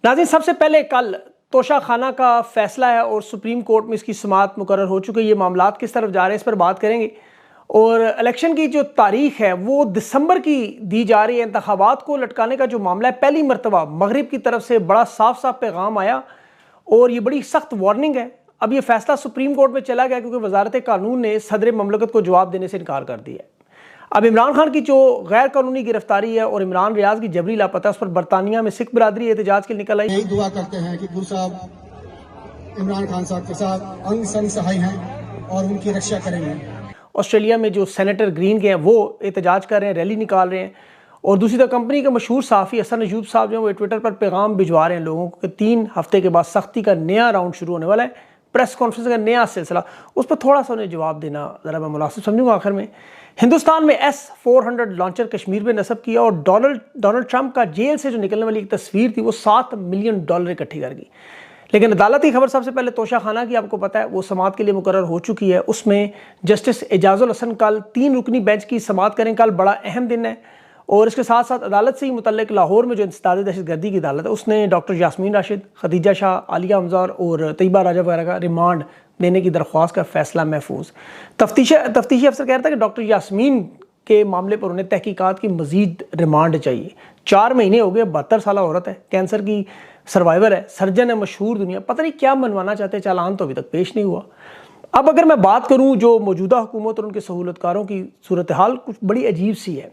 नाज़रीन, सबसे पहले कल तोशाखाना का फैसला है और सुप्रीम कोर्ट में इसकी समाअत मुकर्रर हो चुकी है। ये मामलात किस तरफ जा रहे हैं इस पर बात करेंगे। और इलेक्शन की जो तारीख है वो दिसंबर की दी जा रही है। इंतखाबात को लटकाने का जो मामला है, पहली मरतबा मगरिब की तरफ से बड़ा साफ साफ पैगाम आया और ये बड़ी सख्त वार्निंग है। अब ये फैसला सुप्रीम कोर्ट में चला गया क्योंकि वजारत कानून ने सदर ममलकत को जवाब देने से इनकार कर दिया है। अब इमरान खान की जो गैर कानूनी गिरफ्तारी है और इमरान रियाज की जबरी लापता है, उस पर बरतानिया में सिख बरादरी एहतजाज के लिए निकल आई। यही दुआ करते हैं कि गुरु साहब इमरान खान साहब के साथ अंग संग सहाय हैं और उनकी रक्षा करेंगे। ऑस्ट्रेलिया में जो सेनेटर ग्रीन के हैं वो एहतजाज कर रहे हैं, रैली निकाल रहे हैं। और दूसरी तरफ कंपनी के मशहूर साफ़ी हसन अयूब साहब जो है वो ट्विटर पर पैगाम भिजवा रहे हैं लोगों को कि 3 हफ्ते के बाद सख्ती का नया राउंड शुरू होने वाला है, प्रेस कॉन्फ्रेंस का नया सिलसिला। उस पर थोड़ा सा उन्हें जवाब देना ज़रा मैं मुनासिब समझूंगा। आखिर में हिंदुस्तान में S-400 लॉन्चर कश्मीर में नस्ब किया और डोनाल्ड ट्रंप का जेल से जो निकलने वाली एक तस्वीर थी वो $7 मिलियन इकट्ठी कर गई। लेकिन अदालत की खबर सबसे पहले तोशाखाना की, आपको पता है वो समाअत के लिए मुकर्रर हो चुकी है। उसमें जस्टिस एजाजुल हसन कल 3 रुकनी बेंच की समाअत करें। कल बड़ा अहम दिन है और इसके साथ साथ अदालत से ही मुतल्लिक लाहौर में जो इंसदाद दहशतगर्दी की अदालत है उसने डॉक्टर यास्मीन राशिद, खदीजा शाह, आलिया हमजा और तैयबा राजा वगैरह का रिमांड देने की दरख्वास्त का फैसला महफूज। तफ्तीशी अफसर कह रहा था कि डॉक्टर यास्मीन के मामले पर उन्हें तहकीकात की मजीद रिमांड चाहिए। 4 महीने हो गए, 72 साल औरत है, कैंसर की सर्वाइवर है, सर्जन है, मशहूर दुनिया, पता नहीं क्या मनवाना चाहते, चालान तो अभी तक पेश नहीं हुआ। अब अगर मैं बात करूं जो मौजूदा हुकूमत और उनके सहूलतकारों की सूरत हाल कुछ बड़ी अजीब सी है।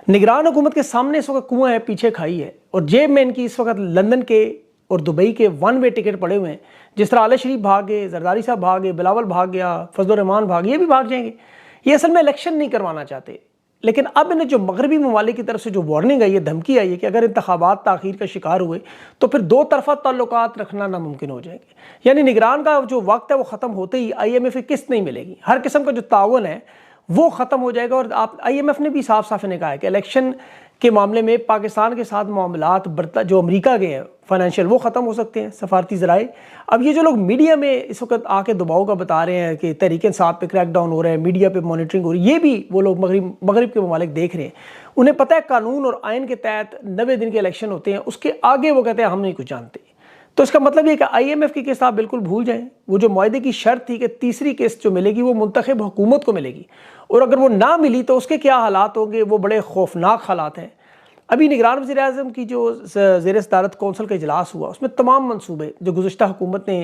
निगरान हुकूमत के सामने इस वक्त कुआं है, पीछे खाई है और जेब में इनकी इस वक्त लंदन के और दुबई के 1 वे टिकट पड़े हुए हैं। जिस तरह आले शरीफ भाग गए, जरदारी साहब भाग गए, बिलावल भाग गया, फजल रहमान भाग गए, ये भी भाग जाएंगे। ये असल में इलेक्शन नहीं करवाना चाहते। लेकिन अब इन्हें जो मगरबी ममालिक की तरफ से जो वार्निंग आई है, धमकी आई है कि अगर इंतखाबात ताखीर का शिकार हुए तो फिर 2 तरफा ताल्लुकात रखना नामुमकिन हो जाएंगे। यानी निगरान का जो वक्त है वो ख़त्म होते ही IMF की किस्त नहीं मिलेगी, हर किस्म का जो ताउन है वो ख़त्म हो जाएगा। और आप IMF ने भी साफ साफ ने कहा है कि इलेक्शन के मामले में पाकिस्तान के साथ मामलात जो अमेरिका के हैं फाइनेंशियल वो ख़त्म हो सकते हैं, सफारती ज़राए। अब ये जो लोग मीडिया में इस वक्त आके दबाव का बता रहे हैं कि तहरीक इंसाफ पे क्रैकडाउन हो रहा है, मीडिया पे मॉनिटरिंग हो रही है, ये भी वो लोग मगरिब के ममालिक देख रहे हैं। उन्हें पता है कानून और आइन के तहत 90 दिन के इलेक्शन होते हैं, उसके आगे वो कहते हैं हम नहीं कुछ जानते। तो इसका मतलब ये कि IMF की किस्त आप बिल्कुल भूल जाएं। वो जो मुआहदे की शर्त थी कि तीसरी किस्त जो मिलेगी वो मुंतखब हुकूमत को मिलेगी, और अगर वो ना मिली तो उसके क्या हालात होंगे, वो बड़े खौफनाक हालात हैं। अभी निगरान वज़ीर आज़म की जो ज़ेर सदारत कौंसल का इजलास हुआ उसमें तमाम मनसूबे जो गुज़श्ता हुकूमत ने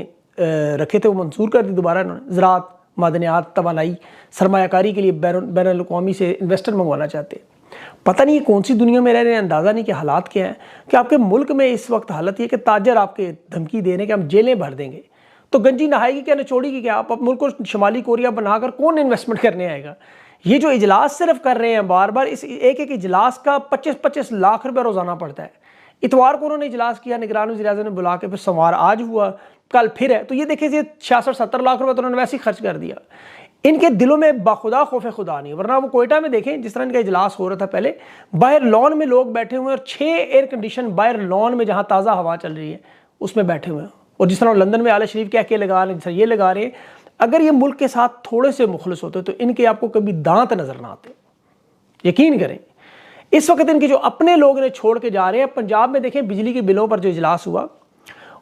रखे थे वो मंजूर कर दी दोबारा इन्होंने। ज़राअत, मादनियात, तवानाई, सरमायाकारी के लिए बैनुल अक़वामी से इन्वेस्टर मंगवाना चाहते। पता नहीं ये कौन सी दुनिया में रह रहे हैं, अंदाज़ा नहीं कि हालात क्या हैं। कि आपके मुल्क में इस वक्त हालत ये कि ताजर आपके धमकी दे रहे हैं कि हम जेलें भर देंगे, तो गंजी नहाएगी क्या, निचोड़ेगी क्या? आप मुल्क को शुमाली कोरिया बनाकर कौन इन्वेस्टमेंट करने आएगा? ये जो इजलास सिर्फ कर रहे हैं बार बार, इस एक इजलास का 25-25 लाख रुपए रोजाना पड़ता है। इतवार को उन्होंने इजलास किया, निगरान वज़ीर आज़म ने बुला के, फिर सोमवार आज हुआ, कल फिर है। तो ये देखिए 66-70 लाख रुपए तो उन्होंने वैसे ही खर्च कर दिया। इनके दिलों में बाखुदा खौफ खुदा नहीं, वरना वो कोयटा में देखें जिस तरह इनका इजलास हो रहा था पहले, बाहर लॉन में लोग बैठे हुए हैं और 6 एयर कंडीशन बाहर लॉन में जहाँ ताज़ा हवा चल रही है उसमें बैठे हुए हैं। और जिस तरह लंदन में आले शरीफ क्या लगा रहे हैं, ये लगा रहे हैं। अगर ये मुल्क के साथ थोड़े से मुखलिस होते तो इनके आपको कभी दांत नजर ना आते, यकीन करें। इस वक्त इनके जो अपने लोग ने छोड़ के जा रहे हैं। पंजाब में देखें बिजली के बिलों पर जो इजलास हुआ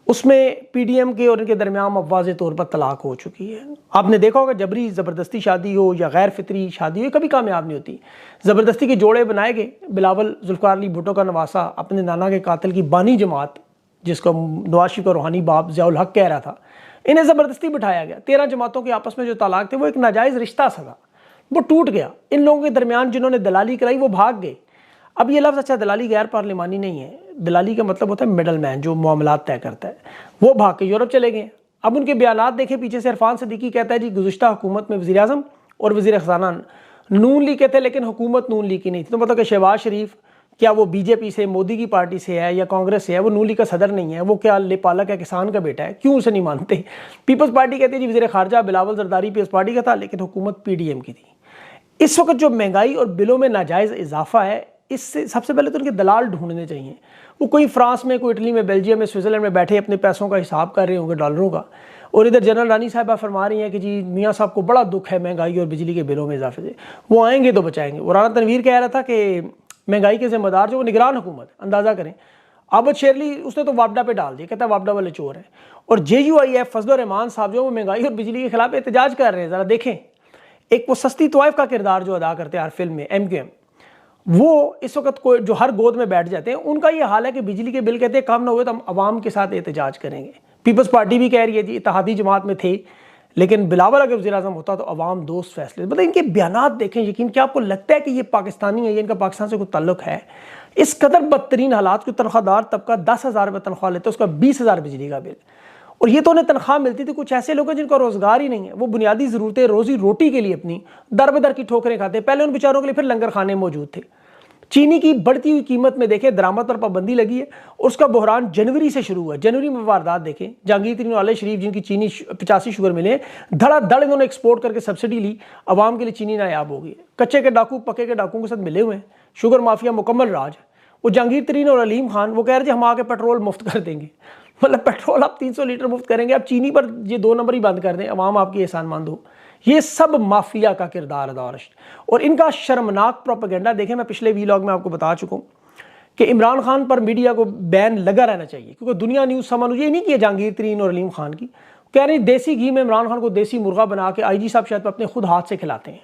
उसमें PDM के और इनके दरमियान अब वाज़े तौर पर तलाक हो चुकी है। आपने देखा होगा जबरी ज़बरदस्ती शादी हो या गैर फितरी शादी हो कभी कामयाब नहीं होती। ज़बरदस्ती के जोड़े बनाए गए, बिलावल जुल्फ़िकार अली भुट्टो का नवासा अपने नाना के कातिल की बानी जमात जिसको नवाज शरीफ का रूहानी बाप ज़ियाउल हक कह रहा था, इन्हें ज़बरदस्ती बिठाया गया। 13 जमातों के आपस में जो तलाक थे वो एक नाजायज़ रिश्ता था, वो टूट गया। इन लोगों के दरमियान जिन्होंने दलाली कराई वो भाग गए। अब ये लफ्ज़ अच्छा दलाली गैर पार्लिमानी नहीं है, दलाली का मतलब होता है मिडल मैन जो मामलात तय करता है, वो भाग के यूरोप चले गए। अब उनके बयानात देखें, पीछे से इरफान सिद्दीकी कहता है जी गुज़श्ता हुकूमत में वज़ीर आज़म और वज़ीर ख़ज़ाना नून लीग के थे लेकिन हुकूमत नून लीग की नहीं थी। तो मतलब कि शहबाज शरीफ क्या वो BJP से, मोदी की पार्टी से है या कांग्रेस से है, वो नून लीग का सदर नहीं है, वो क्या लेपालक है, किसान का बेटा है, क्यों उसे नहीं मानते? पीपल्स पार्टी कहती है जी वज़ीर ख़ारजा बिलावल ज़रदारी पीपल्स पार्टी का था लेकिन हुकूमत PDM की थी। इस वक्त जो महंगाई और बिलों में नाजायज़ इजाफा है, इससे सबसे पहले तो उनके दलाल ढूंढने चाहिए। वो कोई फ्रांस में, कोई इटली में, बेल्जियम में, स्विट्ज़रलैंड में बैठे अपने पैसों का हिसाब कर रहे होंगे, डॉलरों का। और इधर जनरल रानी साहिबा फरमा रही हैं कि जी मियाँ साहब को बड़ा दुख है महंगाई और बिजली के बिलों में इजाफे से, वो आएंगे तो बचाएंगे। और राना तनवीर कह रहा था कि महंगाई के जिम्मेदार जो वो निगरान हुकूमत, अंदाज़ा करें। आबद शेरली उसने तो वापडा पे डाल दिया, कहता है वापडा वाले चोर हैं। और JUIF फजल रहमान साहब जो वो महंगाई और बिजली के खिलाफ एहतजाज कर रहे हैं। ज़रा देखें, एक वो सस्ती तवाइफ का किरदार जो अदा करते हैं हर फिल्म में MQM, वो इस वक्त कोई जो हर गोद में बैठ जाते हैं, उनका ये हाल है कि बिजली के बिल कहते हैं कम ना हुए तो हम अवाम के साथ एहतजाज करेंगे। पीपल्स पार्टी भी कह रही है जी, इत्तेहादी जमात में थे, लेकिन बिलावल अगर वज़ीर आज़म होता तो अवाम दोस्त फैसले। मतलब इनके बयानात देखें, यकीन क्या आपको लगता है कि ये पाकिस्तानी है, ये इनका पाकिस्तान से कोई ताल्लुक है? इस कदर बदतरीन हालात को तनख्वाहदार तबका 10,000 रुपये तनख्वाह लेते, उसका 20,000 बिजली का बिल, और ये तो उन्हें तनख्वाह मिलती थी। कुछ ऐसे लोग हैं जिनका रोज़गार ही नहीं है, वो बुनियादी ज़रूरतें रोज़ी रोटी के लिए अपनी दर बदर की ठोकरें खाते हैं। पहले उन बेचारों के लिए फिर लंगर खाने मौजूद थे। चीनी की बढ़ती हुई कीमत में देखें, दरामद पर पाबंदी लगी है और उसका बहरान जनवरी से शुरू हुआ। जनवरी में वारदात देखें, जहांगीर तरीन वाले शरीफ जिनकी चीनी 85 शुगर मिले, धड़ाधड़ इन्होंने एक्सपोर्ट करके सब्सिडी ली, आवाम के लिए चीनी नायाब हो गई। कच्चे के डाकू पक्के के डाकुओं के साथ मिले हुए हैं, शुगर माफिया मुकम्मल राज। वो जहांगीर तरीन और अलीम खान वो कह रहे थे हम आके पेट्रोल मुफ्त कर देंगे, मतलब पेट्रोल आप 300 लीटर मुफ्त करेंगे, आप चीनी पर ये 2 नंबर ही बंद कर दें, अवाम आपकी एहसानमंद हो। ये सब माफिया का किरदार अदा और इनका शर्मनाक प्रोपेगेंडा देखें। मैं पिछले वीलॉग में आपको बता चुका हूँ कि इमरान खान पर मीडिया को बैन लगा रहना चाहिए, क्योंकि दुनिया न्यूज़ समझ ये नहीं किया जहांगीर तरीन और अलीम खान की, कह रहे देसी घी में इमरान खान को देसी मुर्गा बना के IG साहब शायद अपने खुद हाथ से खिलाते हैं,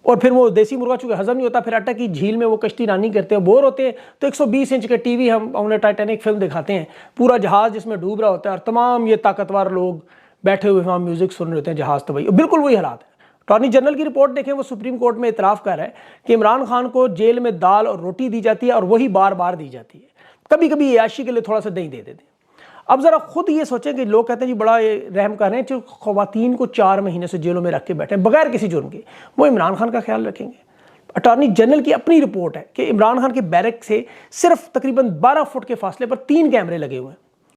और फिर वो देसी मुर्गा चूँकि हजम नहीं होता, फिर अटक की झील में वो कश्ती रानी करते हैं, बोर होते हैं, तो 120 इंच के TV हम उन्हें टाइटैनिक फिल्म दिखाते हैं, पूरा जहाज़ जिसमें डूब रहा होता है और तमाम ये ताकतवर लोग बैठे हुए वहाँ म्यूजिक सुन रहे होते हैं, जहाज़ तबाही। बिल्कुल वही हालात है। अटॉर्नी जनरल की रिपोर्ट देखें, वो सुप्रीम कोर्ट में इतराफ़ कर रहा है कि इमरान खान को जेल में दाल और रोटी दी जाती है और वही बार बार दी जाती है, कभी कभी याशी के लिए थोड़ा सा दही दे देते हैं। अब ज़रा खुद ये सोचें कि लोग कहते हैं जी बड़ा ये रहम कर रहे हैं, जो ख़वातीन को 4 महीने से जेलों में रख के बैठे हैं बगैर किसी जुर्म के, वो इमरान खान का ख्याल रखेंगे? अटॉर्नी जनरल की अपनी रिपोर्ट है कि इमरान खान के बैरक से सिर्फ तकरीबन 12 फुट के फासले पर 3 कैमरे लगे हुए हैं।